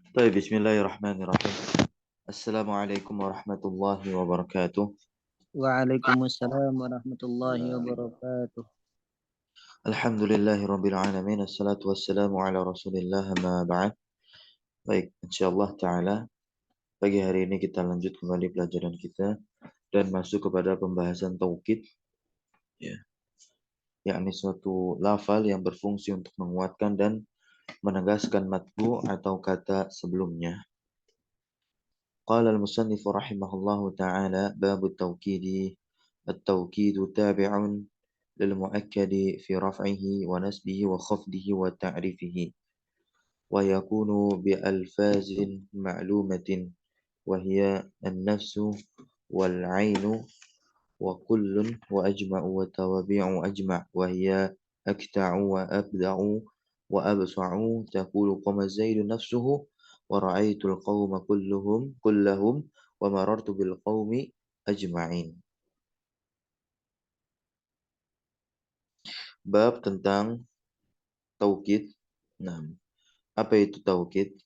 Baik, bismillahirrahmanirrahim. Assalamualaikum warahmatullahi wabarakatuh. Waalaikumsalam warahmatullahi wabarakatuh. Alhamdulillahirabbil alamin. Assalatu wassalamu ala Rasulillah ma ba'd. Baik, insyaallah taala pagi hari ini kita lanjut kembali pelajaran kita dan masuk kepada pembahasan taukid, ya, yakni suatu lafal yang berfungsi untuk menguatkan dan menegaskan matbu atau kata sebelumnya. Qala al-musannif rahimahullahu taala bab at-taukid. At-taukid tabi'un للمؤكد في رفعه ونسبه وخفضه وتعريفه ويكون بألفاظ معلومة وهي النفس والعين وكل وأجمع وتوابع أجمع وهي أكتع وأبدع وأبصع تقول قام زيد نفسه ورأيت القوم كلهم ومررت بالقوم أجمعين. Bab tentang taukid. Nah, apa itu taukid?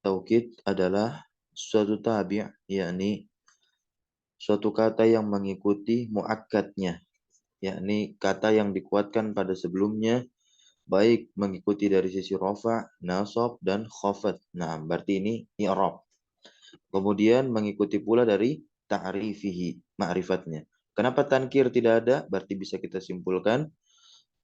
Taukid adalah suatu tabi', yakni suatu kata yang mengikuti muakkadnya, yakni kata yang dikuatkan pada sebelumnya, baik mengikuti dari sisi rafa, nasab, dan khafad. Nah, berarti ini i'rab. Kemudian mengikuti pula dari ta'rifihi, ma'rifatnya. Kenapa tankir tidak ada? Berarti bisa kita simpulkan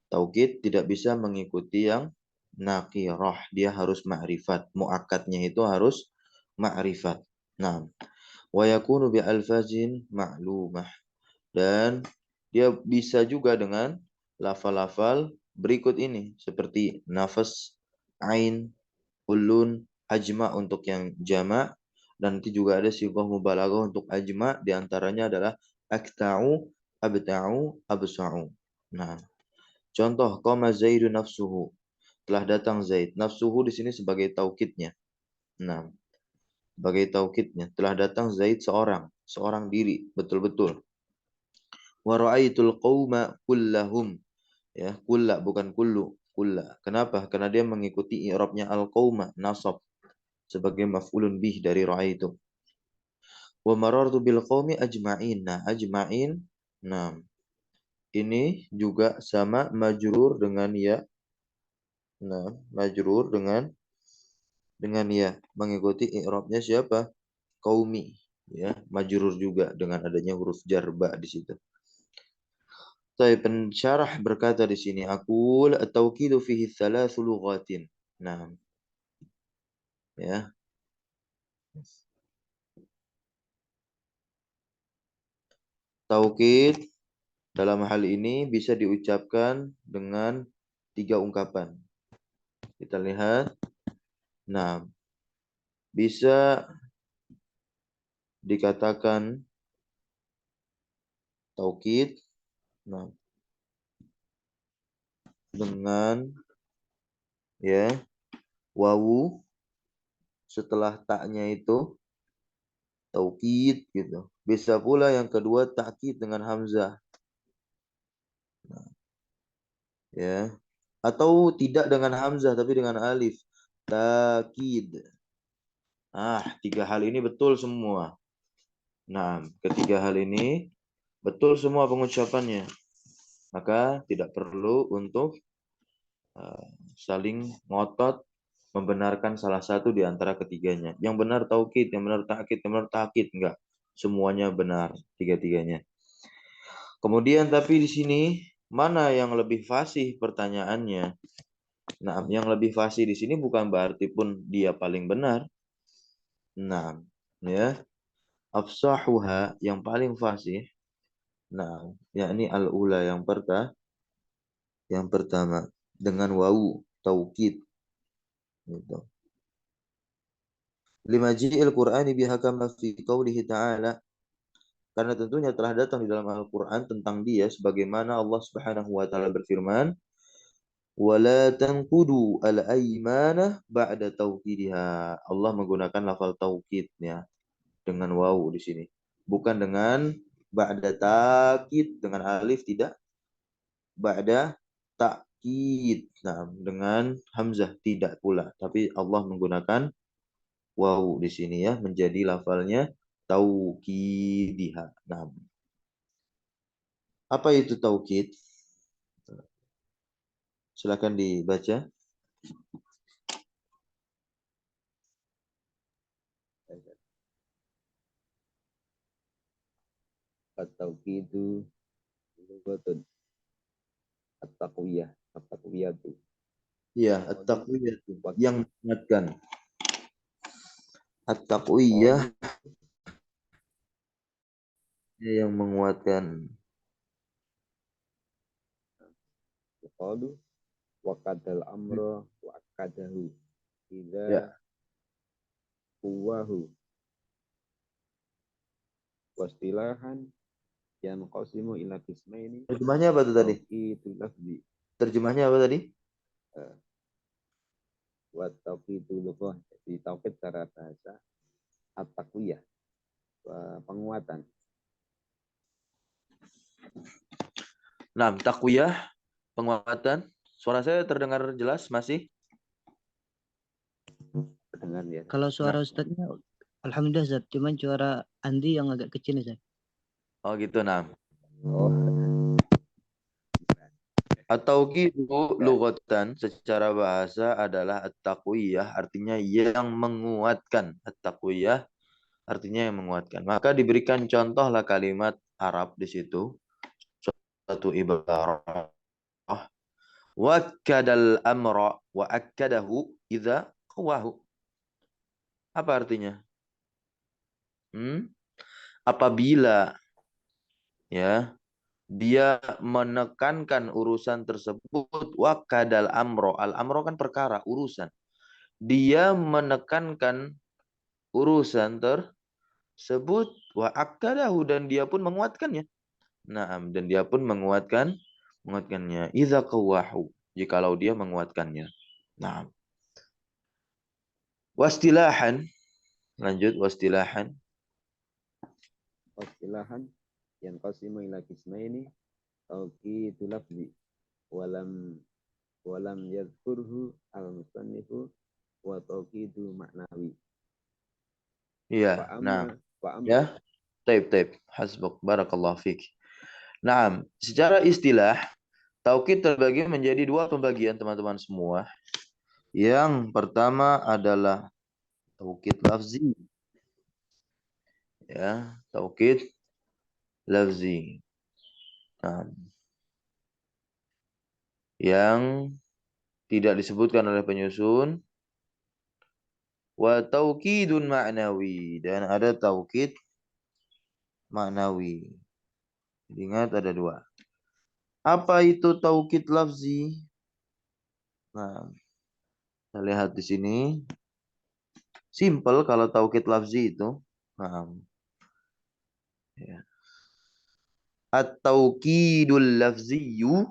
taukid tidak bisa mengikuti yang nakirah. Dia harus ma'rifat. Mu'akadnya itu harus ma'rifat. Nah, wa yakunu bi alfazin ma'lumah. Dan dia bisa juga dengan lafal-lafal berikut ini. Seperti nafas, ain, ulun, ajma untuk yang jama'. Dan nanti juga ada sighah mubalaghah untuk ajma'. Di antaranya adalah akta'u, abta'u, absa'u. Nah, contoh, qama Zaidun nafsuhu. Telah datang Zaid. Nafsuhu di sini sebagai taukidnya. Nah, sebagai taukidnya. Telah datang Zaid seorang diri, betul-betul. Wa ra'aitul qauma kullahum. Ya, kulla bukan kullu, kulla. Kenapa? Karena dia mengikuti i'rabnya al-qauma, nasab sebagai maf'ulun bih dari ra'aitu. Wa marartu bil qaumi ajma'in. Nah, ajma'in. Nah, ini juga sama majrur dengan ya. Nah, majrur dengan ya mengikuti i'rabnya siapa? Qaumi, ya, majrur juga dengan adanya huruf jar ba di situ. Tapi pensyarah berkata di sini aqul at-tawkidu fihi thalathu lughatin. Nah, ya. Taukid dalam hal ini bisa diucapkan dengan tiga ungkapan. Kita lihat. Nah, bisa dikatakan taukid, nah, dengan ya wawu setelah taknya itu taukid gitu. Bisa pula yang kedua takkid dengan hamzah. Nah, ya. Atau tidak dengan hamzah tapi dengan alif. Takkid. Tiga hal ini betul semua. Nah, ketiga hal ini betul semua pengucapannya. Maka tidak perlu untuk saling ngotot membenarkan salah satu di antara ketiganya. Yang benar taukid, yang benar takkid, yang benar takkid. Enggak. Semuanya benar, tiga-tiganya. Kemudian tapi di sini mana yang lebih fasih pertanyaannya? Nah, yang lebih fasih di sini bukan berarti pun dia paling benar. Nah, ya, afsahuha yang paling fasih. Nah, yakni al-ula yang pertama dengan wawu taukid gitu. Lima ji'il Qur'ani bihakama fi qawlihi ta'ala, karena tentunya telah datang di dalam Al-Qur'an tentang dia sebagaimana Allah Subhanahu wa taala berfirman, wala tanqudu al-aymana ba'da taukidiha. Allah menggunakan lafal taukidnya dengan wawu di sini. Bukan dengan ba'da takkid dengan alif, tidak. Ba'da takkid. Nah, dengan hamzah tidak pula, tapi Allah menggunakan waw di sini ya menjadi lafalnya tauqidiha. Nah, apa itu taukid? Silakan dibaca. At-tauqidu lughatun at-taqwiyah at-taqwiyatu Ya, qalu at-taqwiyah wa yang menguatkan. At-taqwiyah qalu yang menguatkan. qalu wa kadal amra wa akadahu idza Ya, quwahu wastilahan yang qasimu ila qismaini terjemahnya apa tuh tadi? tauqidu lafzi Terjemahnya apa tadi? wa tauqidu lughah. Jadi tauqid secara bahasa at-taqwiyah, penguatan. Nah, takwiyah, penguatan. Suara saya terdengar jelas masih? Dengan ya. Kalau suara Ustadznya, alhamdulillah Ustadz. Cuman suara Andi yang agak kecil Ustadz. Oh gitu, nah. Oh, At-tauqidu lughatan secara bahasa adalah at-taqwiyah, artinya yang menguatkan. At-taqwiyah artinya yang menguatkan. Maka diberikan contohlah kalimat Arab di situ. Suatu ibarah. Wakkadal amra wa akkadahu idza qawahu. Apa artinya? Apabila ya dia menekankan urusan tersebut, wakadal amro. Al amro kan perkara, urusan. Dia menekankan urusan tersebut, wa akadahu, dan dia pun menguatkannya. Naam, dan dia pun menguatkannya. Idza qawahu, jikalau dia menguatkannya. Naam. Wastilahan, lanjut wastilahan. wastilahan yang qasimu ila qismaini tauqidu lafzi walam yadhkurhu al-musannifu wa tauqidu maknawi. Iya, Fa nah, amma fa amma ya. Taib. Hasbuk. Barakallah fik. Nah, secara istilah, taukid terbagi menjadi dua pembagian teman-teman semua. Yang pertama adalah taukid lafzi. Ya, taukid lafzi. Nah, yang tidak disebutkan oleh penyusun. Wa taukidun ma'nawi. Dan ada taukid ma'nawi. Ingat ada dua. Apa itu taukid lafzi? Nah, kita lihat di sini. Simple kalau taukid lafzi itu. Nah, ya. At-taukidul lafziyu.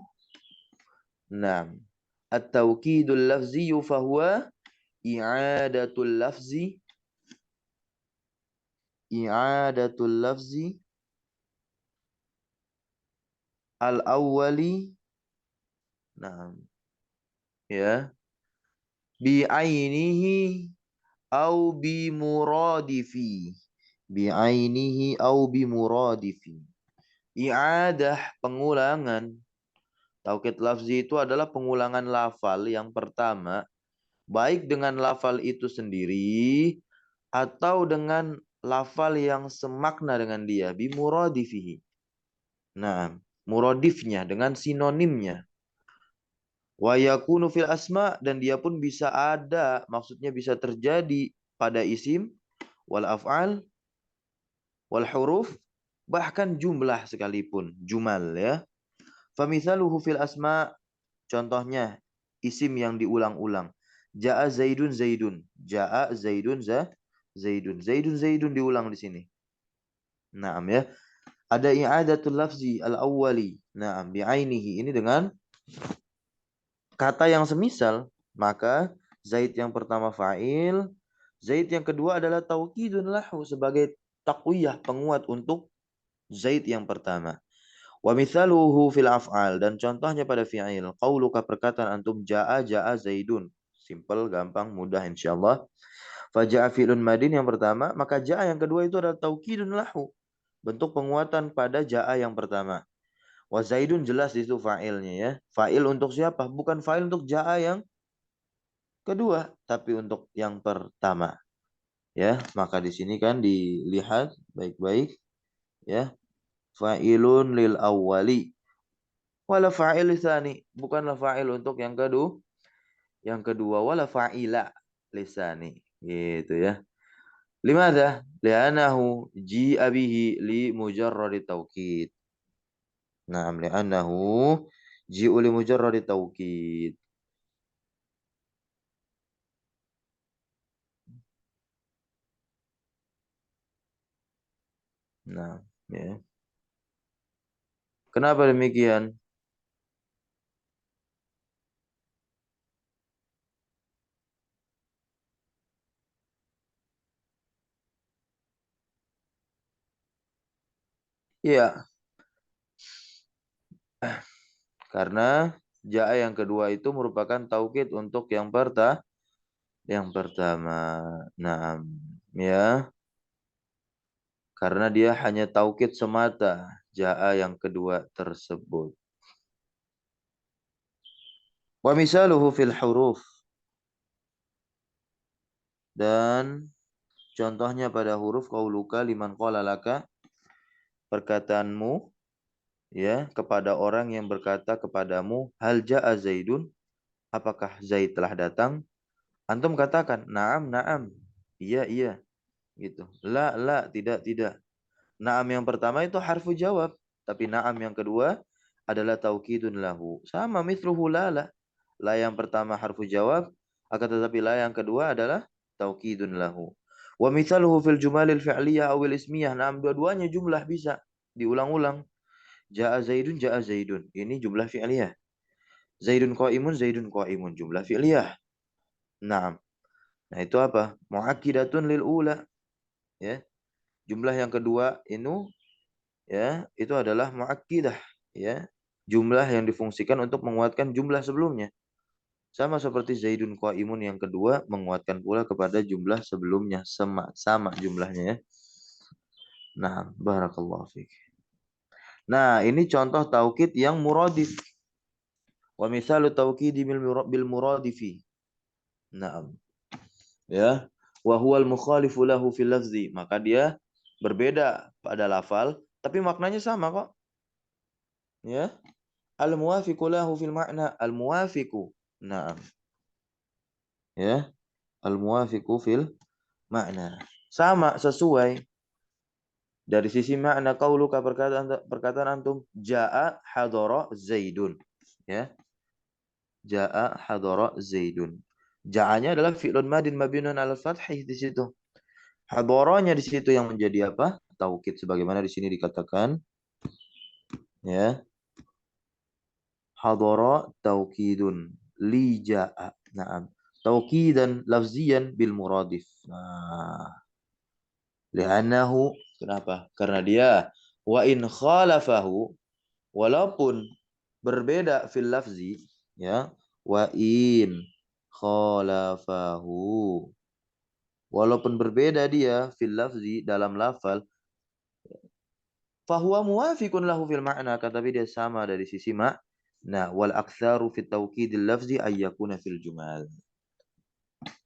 Nah, at-taukidul lafziyu fahuwa i'adatul lafzi. I'adatul lafzi al-awwali. Nah, ya. Bi'ainihi au bimuradifi. Bi'ainihi au bimuradifi. I'adah, pengulangan. Taukid lafzi itu adalah pengulangan lafal yang pertama, baik dengan lafal itu sendiri atau dengan lafal yang semakna dengan dia, bimuradifihi. Nah, muradifnya dengan sinonimnya. Wa yakunu fil asma, dan dia pun bisa ada, maksudnya bisa terjadi pada isim, wal af'al, wal huruf, bahkan jumlah sekalipun, jumal ya. Famithaluhu fil asma, contohnya isim yang diulang-ulang. Ja'a Zaidun Zaidun. Ja'a Zaidun Zaidun. Zaidun Zaidun diulang di sini. Naam ya. Ada i'adatul lafzi al-awwali. Naam bi'ainihi, ini dengan kata yang semisal, maka Zaid yang pertama fa'il, Zaid yang kedua adalah taukidun lahu sebagai takwiyah, penguat untuk Zaid yang pertama. Wa mithaluhu fil af'al, dan contohnya pada fi'il. Qauluka, perkataan antum, ja'a Zaidun. Simple, gampang, mudah insyaallah. Faja'a fi'lun madin yang pertama, maka ja'a yang kedua itu adalah taukidun lahu. Bentuk penguatan pada ja'a yang pertama. Wa Zaidun jelas itu fa'ilnya ya. Fa'il untuk siapa? Bukan fa'il untuk ja'a yang kedua, tapi untuk yang pertama. Ya, maka di sini kan dilihat baik-baik ya. Fa'ilun lil awwali. Wala fa'il tsani, bukanlah fa'il untuk yang kedua. Yang kedua wala fa'ila lisani. Gitu ya. Limadha? Li'annahu ji'a bihi li mujarradi taukid. Naam, li'annahu ji'u li mujarradi taukid. Nah, ya. Kenapa demikian? Iya, karena ja'a yang kedua itu merupakan taukid untuk yang pertama. Nah, ya, karena dia hanya taukid semata ja'a yang kedua tersebut. Wa misaluhu fil huruf. Dan contohnya pada huruf qauluka liman qala laka, perkataanmu ya kepada orang yang berkata kepadamu hal ja'a Zaidun, apakah Zaid telah datang? Antum katakan na'am na'am. Iya iya gitu. La tidak tidak. Na'am yang pertama itu harfu jawab, tapi na'am yang kedua adalah taukidun lahu. Sama mithluhu la. La yang pertama harfu jawab, akan tetapi la yang kedua adalah taukidun lahu. Wa mithaluhu fil jumalil fi'liyah awil ismiyah. Na'am dua-duanya jumlah bisa diulang-ulang. Ja'a Zaidun ja'a Zaidun. Ini jumlah fi'liyah. Zaidun qaimun jumlah fi'liyah. Na'am. Nah, itu apa? Mu'akkidatun lil ula. Ya. Jumlah yang kedua ini ya, itu adalah mu'akkidah ya. Jumlah yang difungsikan untuk menguatkan jumlah sebelumnya. Sama seperti Zaidun qaimun yang kedua menguatkan pula kepada jumlah sebelumnya, sama jumlahnya ya. Nah, barakallahu fiik. Nah, ini contoh taukid yang muradif. Wa misalu taukidi bil muradifi. Naam. Ya. Wa huwal mukhalifu lahu fil lafzi. Maka dia berbeda pada lafal, tapi maknanya sama kok. Ya. Al muwafiqu lahu fil makna. Al muwafiqu. Naam. Ya. Al muwafiqu fil makna. Sama, sesuai. Dari sisi makna qauluka, perkataan antum jaa hadara Zaidun. Ya. Jaa hadara Zaidun. Ja'anya adalah fi'lun madin mabniun 'alal fathih di situ. Hadaranya di situ yang menjadi apa? Taukid sebagaimana di sini dikatakan ya. Hadara taukidun li ja'a. Naam. Taukidan lafziyan bil muradif. Nah, li'annahu, kenapa? Karena dia wa in khalafahu, walaupun berbeda fil lafzi ya, wa in khalafahu, walaupun berbeda dia fil lafzi dalam lafal, fahuwa muwafiqun lahu fil ma'na, tapi dia sama dari sisi makna. Wal aktsaru fit taukidil lafzi ayyakuna fil jumal.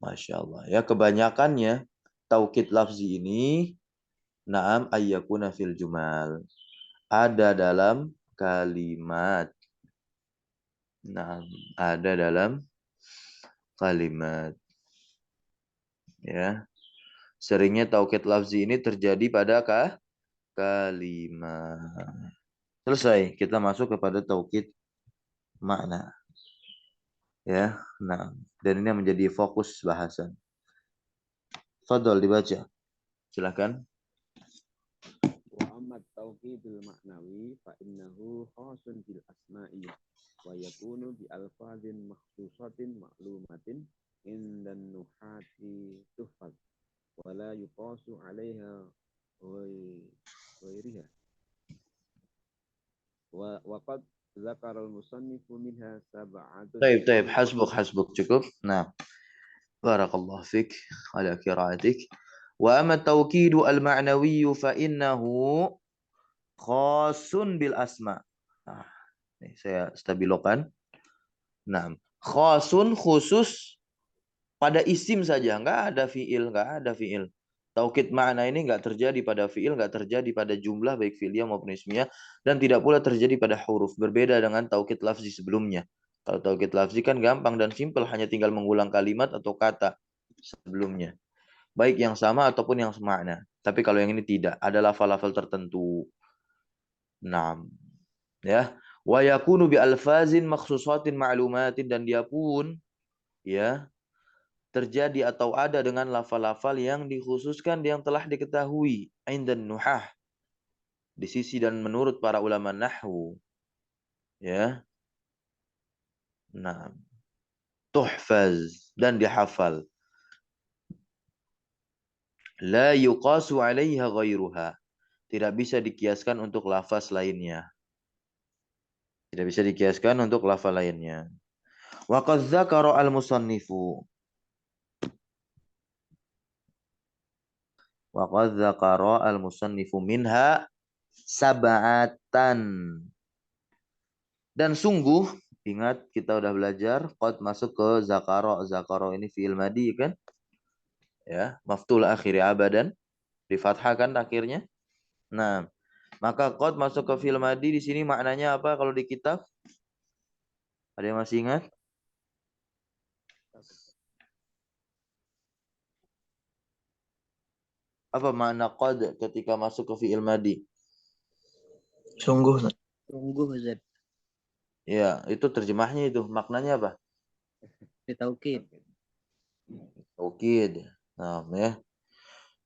Masya Allah ya, kebanyakannya taukid lafzi ini na'am ayyakuna fil jumal, ada dalam kalimat. Nah, ada dalam kalimat. Ya. Seringnya taukid lafzi ini terjadi pada kalimat. Selesai, kita masuk kepada taukid makna. Ya. Nah, dan ini menjadi fokus bahasan. Fadol dibaca. Silakan. Wa amma tauhidul ma'nawi fa innahu khasun bil asma'i wa yakunu bi alfazin makhsusatin ma'lumatin indan nuhati tuhfaz wa la yuqasu 'alaiha ghairiha wa qad dzakara al-musannifu minha sab'atun. Taib, hasbuk cukup. Nah, Barakallahu fik ala qiraatik. Wa amma tawkidu al-ma'nawiyyu fa innahu khasun bil asma. Nah, ini saya stabilokan. Nah, khasun khusus pada isim saja, nggak ada fiil, nggak ada fiil. Taukid makna ini nggak terjadi pada fiil, nggak terjadi pada jumlah baik fi'liyah maupun ismiyah, dan tidak pula terjadi pada huruf. Berbeda dengan taukid lafzi sebelumnya. Kalau taukid lafzi kan gampang dan simpel, hanya tinggal mengulang kalimat atau kata sebelumnya. Baik yang sama ataupun yang semakna. Tapi kalau yang ini tidak, ada lafal-lafal tertentu. Nah, ya. Wa yakunu bi alfazin makhsusatin ma'lumatin, dan dia pun ya terjadi atau ada dengan lafal-lafal yang dikhususkan yang telah diketahui indan nuhah, di sisi dan menurut para ulama nahwu, ya. Nah, tuhfaz, dan dihafal. La yuqasu 'alaiha ghairuha, tidak bisa dikiaskan untuk lafaz lainnya. Tidak bisa dikiaskan untuk lafaz lainnya. Wa qad dzakara al-musannifu. Wa qad dzakara al-musannifu minha sab'atan. Dan sungguh, ingat kita udah belajar qad masuk ke zakara. Zakara ini fi'il madi kan? Ya, maftul akhiri abadan, di fathah kan akhirnya. Nah, maka qad masuk ke fi'il madi di sini maknanya apa kalau di kitab? Ada yang masih ingat? Apa makna qad ketika masuk ke fi'il madi? Sungguh. Sungguh Ustaz. Ya, itu terjemahnya itu. Maknanya apa? Taukid. Taukid. Nah, ya.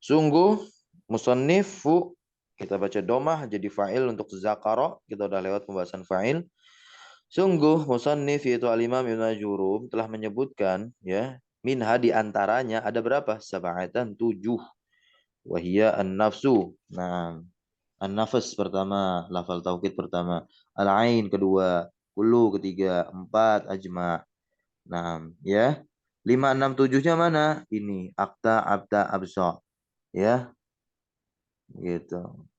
Sungguh, musannifu, kita baca domah jadi fa'il untuk zakara. Kita udah lewat pembahasan fa'il. Sungguh musannif yaitu al-Imam Ibnu Jurum telah menyebutkan ya, minha di antaranya ada berapa? Sab'atan, 7. Wahia an-nafsu. Nah, an-nafs pertama, lafal taukid pertama. Al-ain kedua, kullu ketiga, 4 ajma. Nah, ya. 5 6 7-nya mana? Ini akta, abta, absa. Ya, gitu.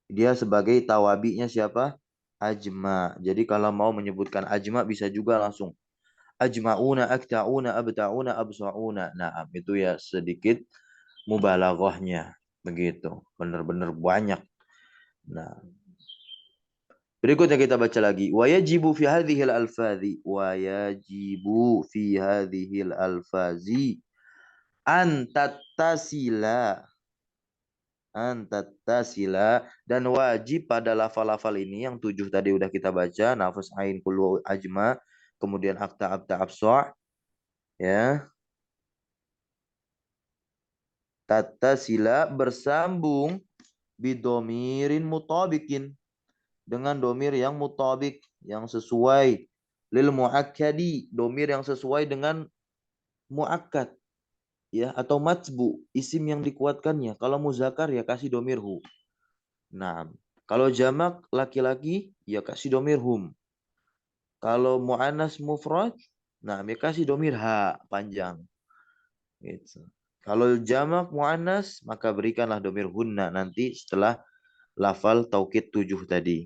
Dia sebagai tawabinya siapa? Ajma. Jadi kalau mau menyebutkan ajma bisa juga langsung ajma'una, akta'una, abta'una, absa'una. Nah, itu ya sedikit mubalaghahnya. Begitu. Benar-benar banyak. Nah, berikutnya kita baca lagi. Wa yajibu fi hadhil alfazi. Wa yajibu fi hadhil alfazi an tattasila. Antattasila, dan wajib pada lafal-lafal ini yang 7 tadi udah kita baca, nafas ain kullu ajma, kemudian akta abta absa, ya, tattasila bersambung bidomirin mutabikin, dengan domir yang mutabik, yang sesuai, lil muakkadi, domir yang sesuai dengan muakkad, ya, atau matsbu, isim yang dikuatkannya. Kalau muzakkar ya kasih domir hu. Nah, kalau jamak laki-laki ya kasih domir hum. Kalau mu'annas mufrad, nah ya kasih domir ha panjang. Gitu. Kalau jamak mu'annas maka berikanlah domir hunna nanti setelah lafal taukid 7 tadi.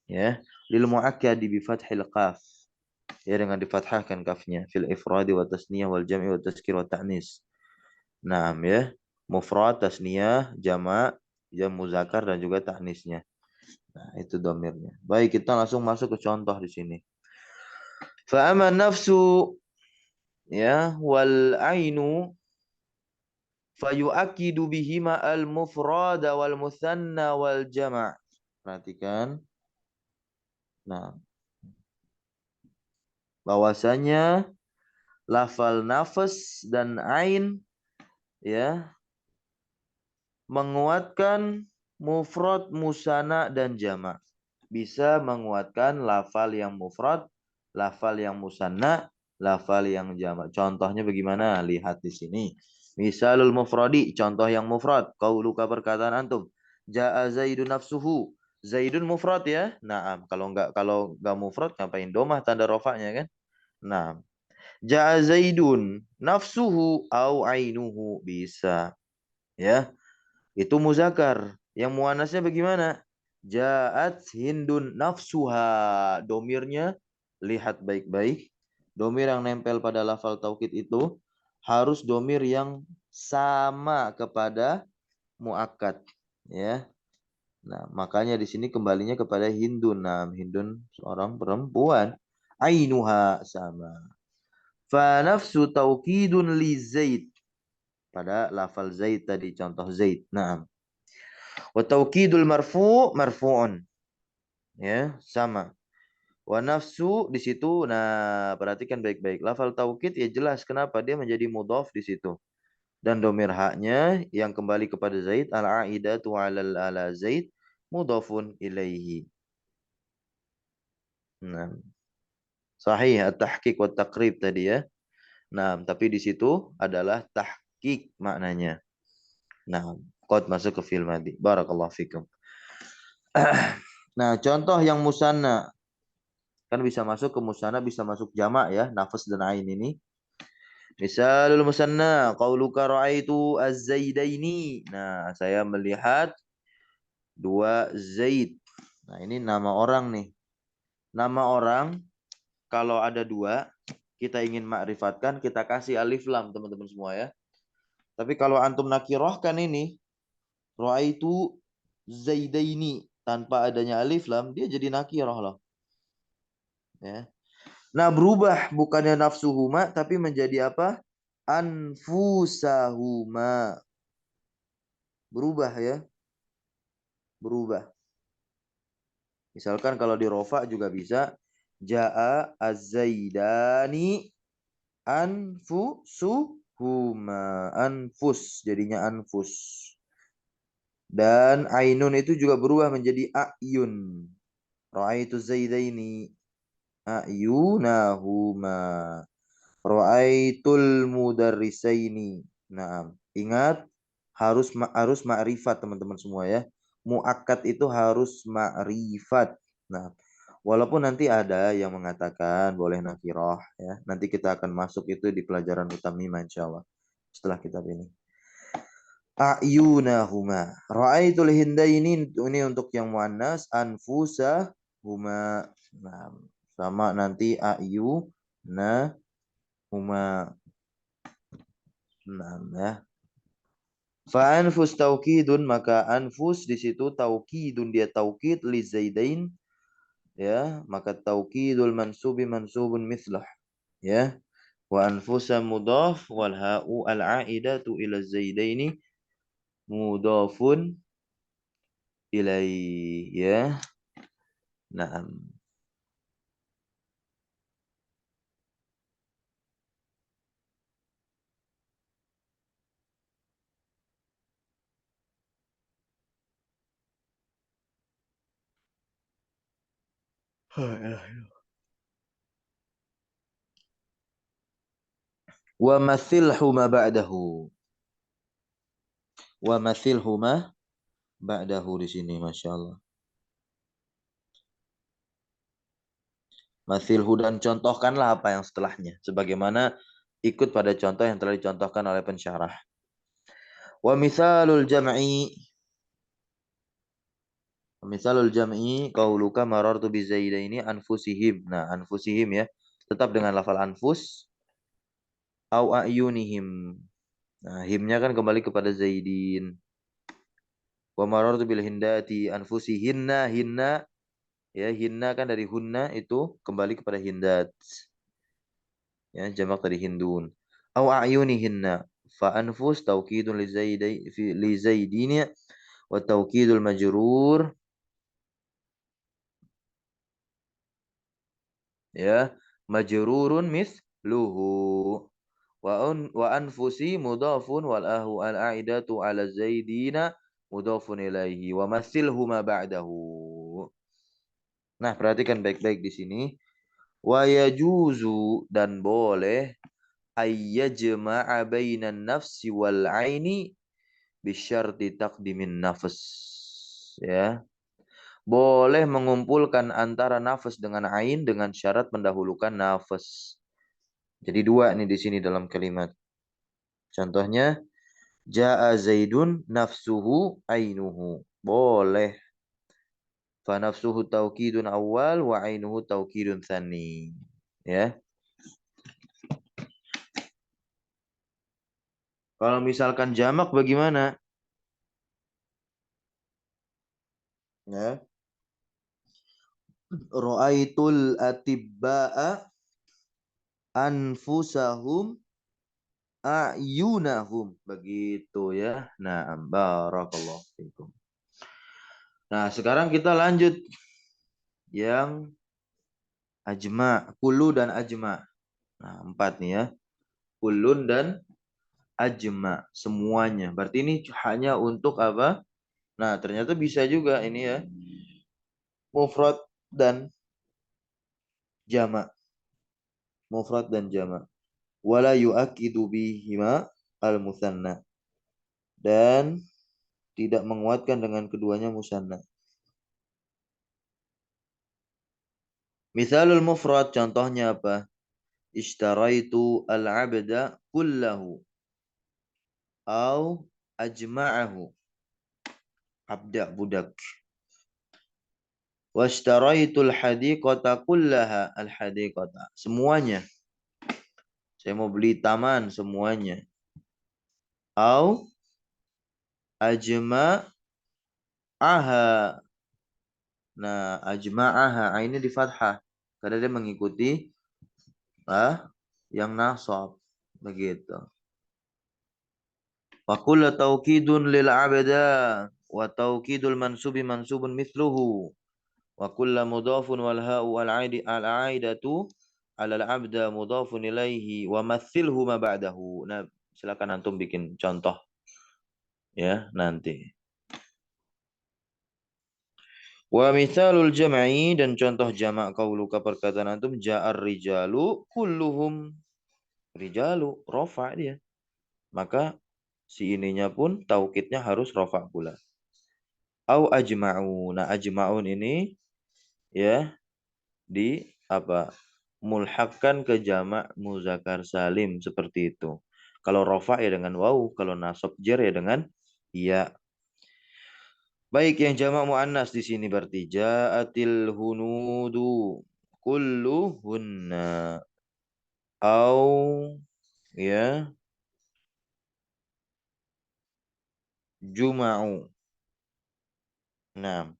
Ya, lil muakkadi bi fathil qaf. Ya, dengan difathahkan kafnya fil ifradi wa tasniyah wal jam'i wa tazkir wa ta'nis. Nah, ya, mufrad, tasniyah, jamak, jam muzakkar dan juga ta'nisnya. Nah, itu domirnya. Baik, kita langsung masuk ke contoh di sini. Fa'ama nafsu, ya, wal ainu fayu'akidu bihima al mufrada wal muthanna wal jama'. Perhatikan. Nah, bahwasanya lafal nafas dan ain ya menguatkan mufrad, musanna dan jama'. Bisa menguatkan lafal yang mufrad, lafal yang musanna, lafal yang jama'. Contohnya bagaimana? Lihat di sini. Misalul mufradi, contoh yang mufrad. Qauluka, perkataan antum. Ja'a Zaidun nafsuhu. Zaidun mufrad ya. Nah, kalau enggak mufrad ngapain domah tanda rofaknya kan? Nah, Ja'a Zaidun nafsuhu au ainuhu, bisa. Ya, itu muzakkar. Yang muannasnya bagaimana? Ja'at Hindun nafsuha. Domirnya lihat baik-baik. Domir yang nempel pada lafal taukid itu harus domir yang sama kepada muakkad, ya. Nah, makanya di sini kembalinya kepada Hindun. Nah, Hindun seorang perempuan. Ainuha sama. Fa nafsu taukidun li Zaid. Pada lafal Zaid tadi, contoh Zaid. Nah, wa taukidul marfu'un. Ya, sama. Wa nafsu di situ, nah perhatikan baik-baik. Lafal taukid ya jelas kenapa dia menjadi mudhaf di situ. Dan domir haknya yang kembali kepada Zaid, al-aidatu ala Zaid mudhafun ilaihi. Nah, sahih at-tahqiq wa taqrib tadi ya. Nah, tapi di situ adalah tahqiq maknanya. Nah, qad masuk ke fi'il madhi. Barakallahu fikum. Nah, contoh yang musanna kan bisa masuk ke musanna, bisa masuk jamak ya, nafas dan ain ini. Misalul musanna, qauluka ra'aitu az-zaidaini. Nah, saya melihat dua Zaid. Nah, ini nama orang nih. Nama orang kalau ada dua, kita ingin makrifatkan, kita kasih alif lam teman-teman semua ya. Tapi kalau antum nakirohkan ini, ra'aitu Zaidaini tanpa adanya alif lam, dia jadi nakiroh loh. Ya. Nah, berubah bukannya nafsuhuma tapi menjadi apa? Anfusahuma. Berubah ya. Berubah. Misalkan kalau di rofa juga bisa jaa az-zaidani anfusuhuma. Anfus jadinya anfus. Dan ainun itu juga berubah menjadi ayun. Ra'aitu zaidaini ayunahuma. Ra'aitul mudarrisaini. Nah, ingat harus ma'rifat teman-teman semua ya. Muakkad itu harus ma'rifat. Nah, walaupun nanti ada yang mengatakan boleh nakirah ya. Nanti kita akan masuk itu di pelajaran utamima insyaallah setelah kitab ini. Ayunahuma. Ra'aitul hindaini ini untuk yang muannas, anfusahuma. Nah, sama nanti ayunahuma. Nah, ya. Fa anfus taukidun, maka anfus di situ taukidun, dia taukid li zaidain ya, maka taukidul mansubi mansubun mislah ya. Wa anfusa mudhaf wal ha'u al aidatu ila zaidaini mudhafun ilai ya. Naam. Wa mathilhuma ba'dahu. Wa mathilhuma ba'dahu di sini masyaallah. Mathilhu, dan contohkanlah apa yang setelahnya sebagaimana ikut pada contoh yang telah dicontohkan oleh pensyarah. Wa misalul jam'i qauluka marartu bi zaidaini anfusihim. Nah, anfusihim ya. Tetap dengan lafal anfus au ayunihim. Nah, himnya kan kembali kepada zaidin. Wa marartu bil hindati anfusihinna, hinna ya, hinna kan dari hunna itu kembali kepada hindat. Ya, jamak dari hindun. Au ayunihinna. Fa anfus taukidun li zaidini wa taukidul majrur ya, majrurun misluhu. Wa anfusi mudhafun wal ahu al aidatu ala zaidina mudhafun ilaihi wa mathilhuma ba'dahu. Nah, perhatikan baik-baik di sini. Wa yajuzu, dan boleh, ayyajma'a bainan nafsi wal aini bisyarti taqdimin nafs ya. Boleh mengumpulkan antara nafas dengan ain dengan syarat mendahulukan nafas. Jadi dua nih di sini dalam kalimat. Contohnya, Ja'a Zaidun nafsuhu ainuhu. Boleh. Fa nafsuhu taukidun awal wa ainuhu taukidun tsani. Ya. Kalau misalkan jamak bagaimana? Ya. Ra'aitul atibba'a anfusahum a'yunahum. Begitu ya. Nah, barakallahu fikum. Nah, sekarang kita lanjut yang ajma, kulu dan ajma. Nah, 4 nih ya. Kulun dan ajma, semuanya. Berarti ini hanya untuk apa? Nah, ternyata bisa juga ini ya. Mufrad dan jama. Mufrad dan jama. Wala yu'akidu bihima al-musanna. Dan tidak menguatkan dengan keduanya musanna. Misalul mufrad, contohnya apa? Ishtaraitu al-abda kullahu. Au ajma'ahu. Abda, budak. Washtaraitul hadiqata kullaha. Al-hadiqata. Semuanya. Saya mau beli taman semuanya. Au ajma'aha. Nah, ajma'aha ini di fathah karena dia mengikuti yang nasab begitu. Wa kullu taukidun lil abda wa taukidul mansubi mansubun mithluhu wa kullu mudhafun wal ha'u al aidatu ala al abda mudhafun ilaihi wa mathilhu ma ba'dahu. Nah, silakan antum bikin contoh ya nanti. Wa mithalul jam'i, dan contoh jamak qauluka perkataan antum ja'ar rijalu kulluhum. Rijalu rofa dia. Maka si ininya pun taukidnya harus rofa pula. Au ajma'u. Nah, ajma'un ini ya di apa? Mulhakkan ke jamak muzakkar salim seperti itu. Kalau rofa ya dengan waw, kalau nasab jar ya dengan iya. Baik, yang jamak muannas di sini berarti ja'atil hunudu kulluhunna au ya juma'u. Nah,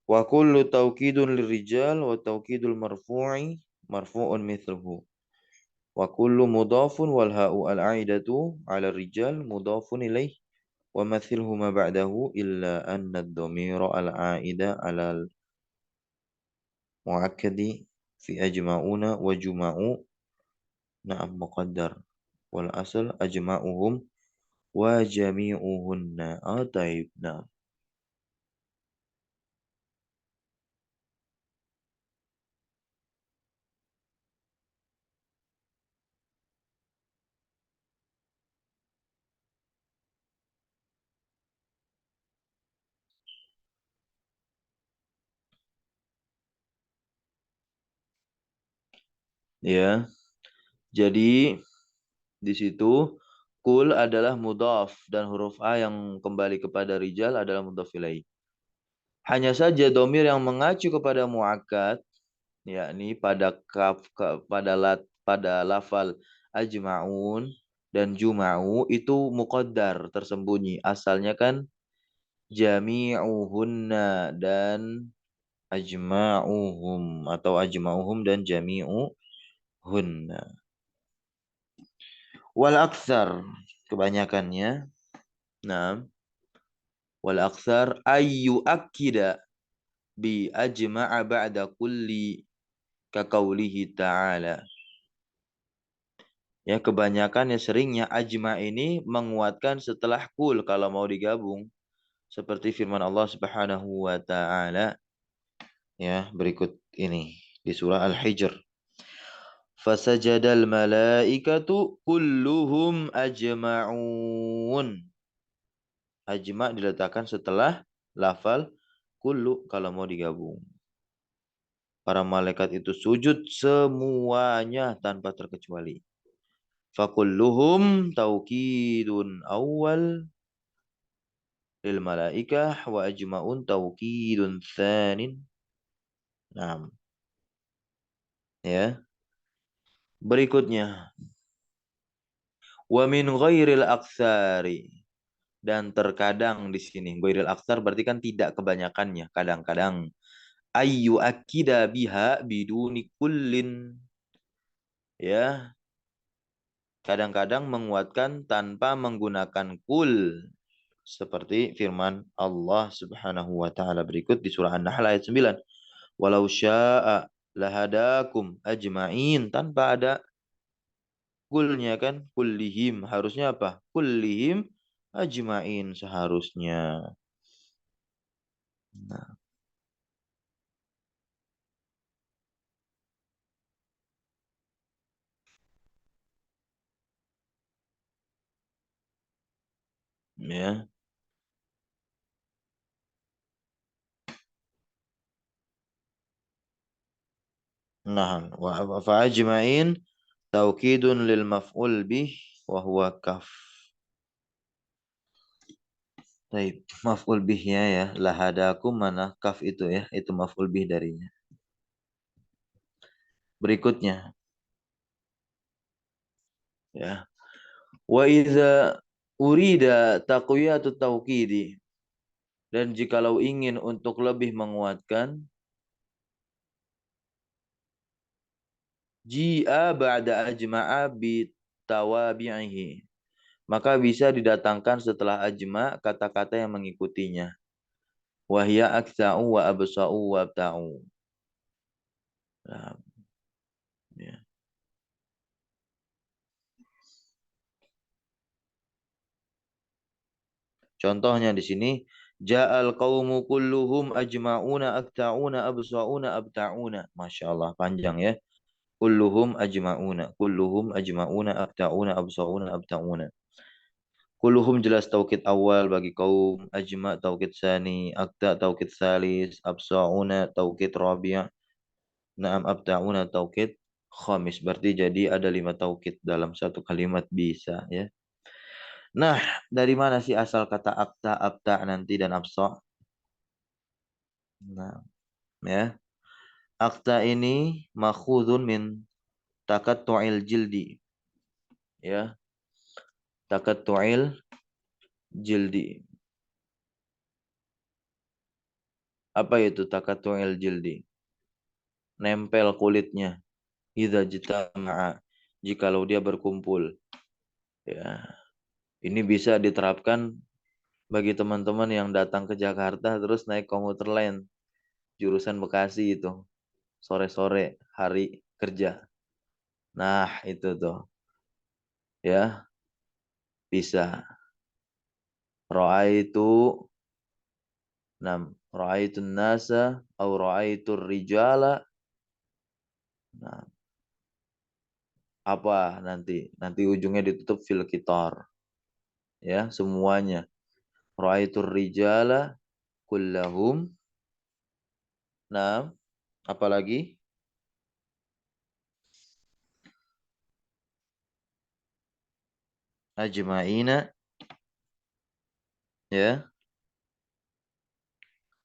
wa kullu taukidun lirijal wa taukidul marfu'i marfu'un mithluhu. Wa kullu mudhafun wal ha'u al-'aidatu 'ala rijal mudhafun ilaih wa mathilhu ma ba'dahu illa anna ad-dhamira al-'aida 'ala al-mu'akkadi fi ajma'una wa juma'u na'am muqaddar wal asal ajma'uhum wa jami'uhunna. Taib. Nah, ya. Jadi di situ kul adalah mudhaf dan huruf A yang kembali kepada rijal adalah mudhaf ilaih. Hanya saja domir yang mengacu kepada muakkad yakni pada lafal ajma'un dan juma'u itu muqaddar tersembunyi. Asalnya kan jami'uhunna dan ajma'uhum atau ajma'uhum dan jami'uhunna. Wal aktsar, kebanyakannya. Nah, wal aktsar ayyu akida bi ajma'a ba'da kulli ka qaulihi ta'ala. Ya, kebanyakan ya seringnya ajma ini menguatkan setelah kul kalau mau digabung. Seperti firman Allah Subhanahu wa taala ya berikut ini di surah Al-Hijr. Fasajadal malaikatu kulluhum ajma'un. Ajma' diletakkan setelah lafal kullu kalau mau digabung. Para malaikat itu sujud semuanya tanpa terkecuali. Fakulluhum taukidun awal lil malaikah wa ajma'un taukidun tsanin. Nah, ya. Berikutnya, wa min ghairil aktsari. Dan terkadang di sini ghairil aktsar berarti kan tidak kebanyakannya, kadang-kadang ayyu akida biha biduni kullin, ya, kadang-kadang menguatkan tanpa menggunakan kul, seperti firman Allah Subhanahu wa taala berikut di surah An-Nahl ayat 9, walau syaa lahadakum ajma'in, tanpa ada kulnya kan, kullihim, harusnya apa? Kullihim ajma'in seharusnya. Nah, ya. Nah, wa fa'ajma'in taukidun lil maf'ul bih wa huwa kaf. Baik, maf'ul bihnya ya, lahadakum mana kaf itu ya, itu maf'ul bih darinya. Berikutnya ya. Wa idza urida taqwiyatu taukidi, dan jikalau ingin untuk lebih menguatkan, ji'a ba'da ajma'a bitawabi'ihi, maka bisa didatangkan setelah ajma kata-kata yang mengikutinya. Wahya aktsa'u wa absa'u wa abta'u. Nah, ya. Contohnya di sini, ja'al qaumu kulluhum ajma'una akta'una absa'una abta'una. Masya Allah, panjang ya. Kulluhum ajma'una akta'una absa'una abta'una. Kulluhum jelas taukid awal bagi kaum, ajma' taukid sani, akta' taukid salis, absa'una taukid rabi', na'am abta'una taukid khamis. Berarti jadi ada 5 taukid dalam satu kalimat bisa ya. Nah, dari mana sih asal kata akta, abta nanti dan absa'? Nah, ya. Akta ini makhudun min takattu'il jildi. Ya, takattu'il jildi. Apa itu takattu'il jildi? Nempel kulitnya. Idza jitama'a, jikalau dia berkumpul. Ya. Ini bisa diterapkan bagi teman-teman yang datang ke Jakarta terus naik komuter lain jurusan Bekasi itu. Sore-sore hari kerja. Nah, itu tuh. Ya, bisa. Ra'aitu nam ra'aitun nasa au ra'aitur rijala. Nah, apa nanti? Nanti ujungnya ditutup fil kitar. Ya, semuanya. Ra'aitur rijala kullahum. Nah, apalagi? Ajma'ina, ya.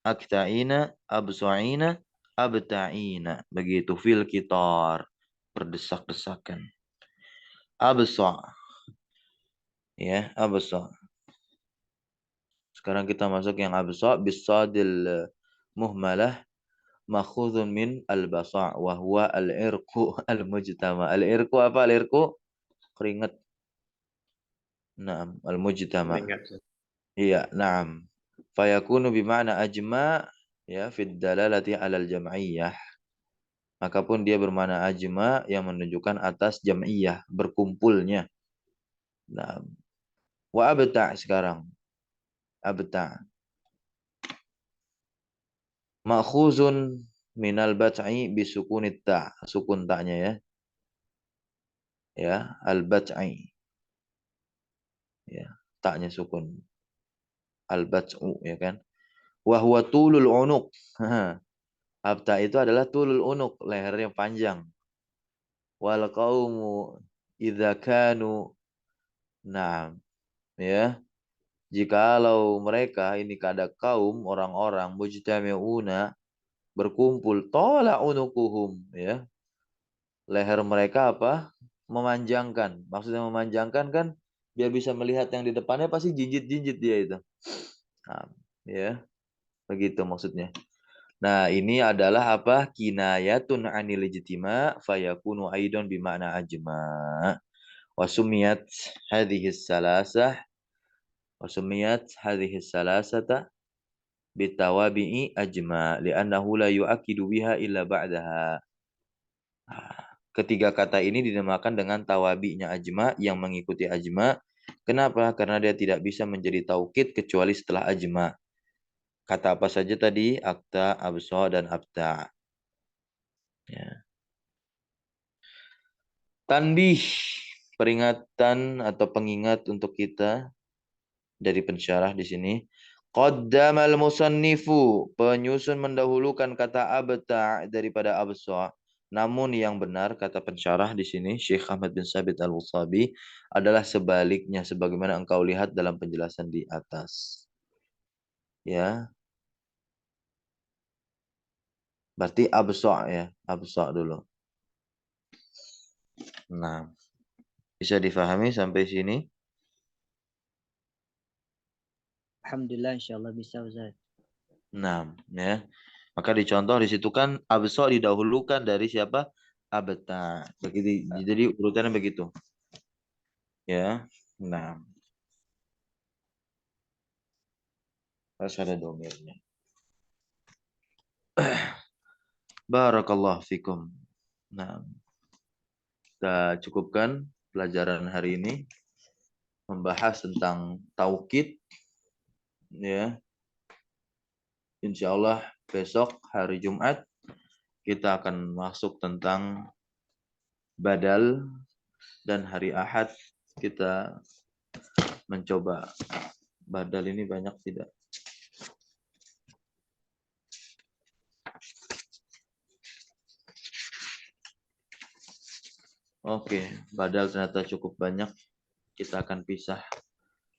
Akta'ina, absu'ina, abta'ina. Begitu fil kitar. Berdesak-desakan. Absa'. Ya, absa'. Sekarang kita masuk yang absa' bisadil muhmalah makhudun min al-basa' wa huwa al-irqu al-mujtama. Al-irqu apa al-irqu? Keringat. Naam, al-mujtama. Iya, naam. Fayakunu bima'na ajma' ya fid dalalati 'alal jam'iyyah. Maka pun dia bermakna ajma yang menunjukkan atas jam'iyah, berkumpulnya. Nah, wa abta' sekarang. Abta'. Ma'khuzun minal bat'i bisukunit ta'. Sukun ta'nya ya. Ya, al-bat'i. Ya, taknya sukun. Al-bat'u, ya kan? Wa huwa tulul unuq. Abta itu adalah tulul unuq, lehernya panjang. Wal qaumu idza kanu, nah, ya. Jikalau mereka ini kada kaum orang-orang mujtami'una berkumpul tola unukuhum, ya. Leher mereka apa? Memanjangkan. Maksudnya memanjangkan kan biar bisa melihat yang di depannya pasti jinjit-jinjit dia itu. Nah, ya, begitu maksudnya. Nah, ini adalah apa? Kinayatun anil ijtima fayakunu aidon bima'na ajma. Wasumiyat hadhihi salasah wasumiyat hadhihi salasata bitawabi'i ajma li'annahu la yu'akidu biha illa ba'daha. Ketiga kata ini dinamakan dengan tawabi'nya ajma yang mengikuti ajma. Kenapa? Karena dia tidak bisa menjadi taukid kecuali setelah ajma. Kata apa saja tadi? Akta, abso, dan abta. Ya. Tanbih, peringatan atau pengingat untuk kita dari pensyarah di sini. Qaddamal musannifu, penyusun mendahulukan kata abta daripada absa. Namun yang benar kata pensyarah di sini Syekh Ahmad bin Sabit Al-Wasabi adalah sebaliknya sebagaimana engkau lihat dalam penjelasan di atas. Ya. Berarti absa ya, absa dulu. Nah, bisa difahami sampai sini? Alhamdulillah, insyaallah bisa Ustaz. Nah, ya. Maka dicontoh di situ kan abso didahulukan dari siapa? Abta. Begitu. Jadi urutannya begitu. Ya. Nah, harus ada domirnya. Barakallahu fikum. Nah, kita cukupkan pelajaran hari ini membahas tentang taukid, ya. Insya Allah besok hari Jumat kita akan masuk tentang badal, dan hari Ahad kita mencoba badal ini banyak tidak. Oke, badal ternyata cukup banyak. Kita akan pisah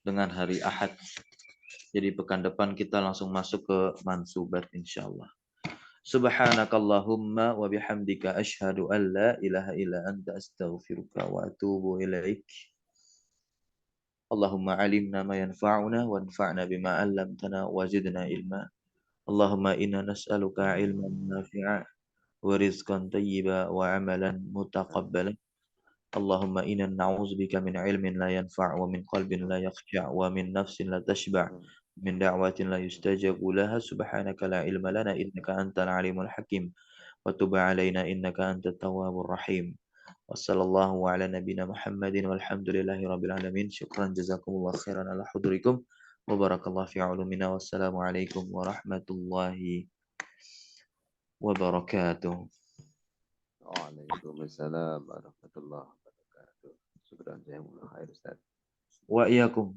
dengan hari Ahad. Jadi pekan depan kita langsung masuk ke mansubat insyaallah. Subhanakallahumma wa bihamdika asyhadu an la ilaha illa anta astaghfiruka wa atubu ilaik. Allahumma alimna ma yanfa'una wanfa'na bima 'allamtana wa zidna ilma. Allahumma inna nas'aluka ilman nafi'a wa rizqan tayyiba wa 'amalan mutaqabbalan. Allahumma inna na'udzubika min ilmin la yanfa' wa min qalbin la yakhsha' wa min nafsin la tashba' min da'watin la yustajabu laha subhanaka la ilma lana innaka antal alimul hakim wa tub 'alaina innaka antat tawwabur rahim. Wassallallahu ala nabiyyina Muhammadin walhamdulillahi rabbil alamin. Syukran jazakumullah khairan ala hudurikum wa barakallahu fi ulumina. Wassalamu alaikum warahmatullahi wabarakatuh. Waalaikumsalam warahmatullahi wabarakatuh. Syukran jazakumullah khair Ustaz. Wa iyyakum.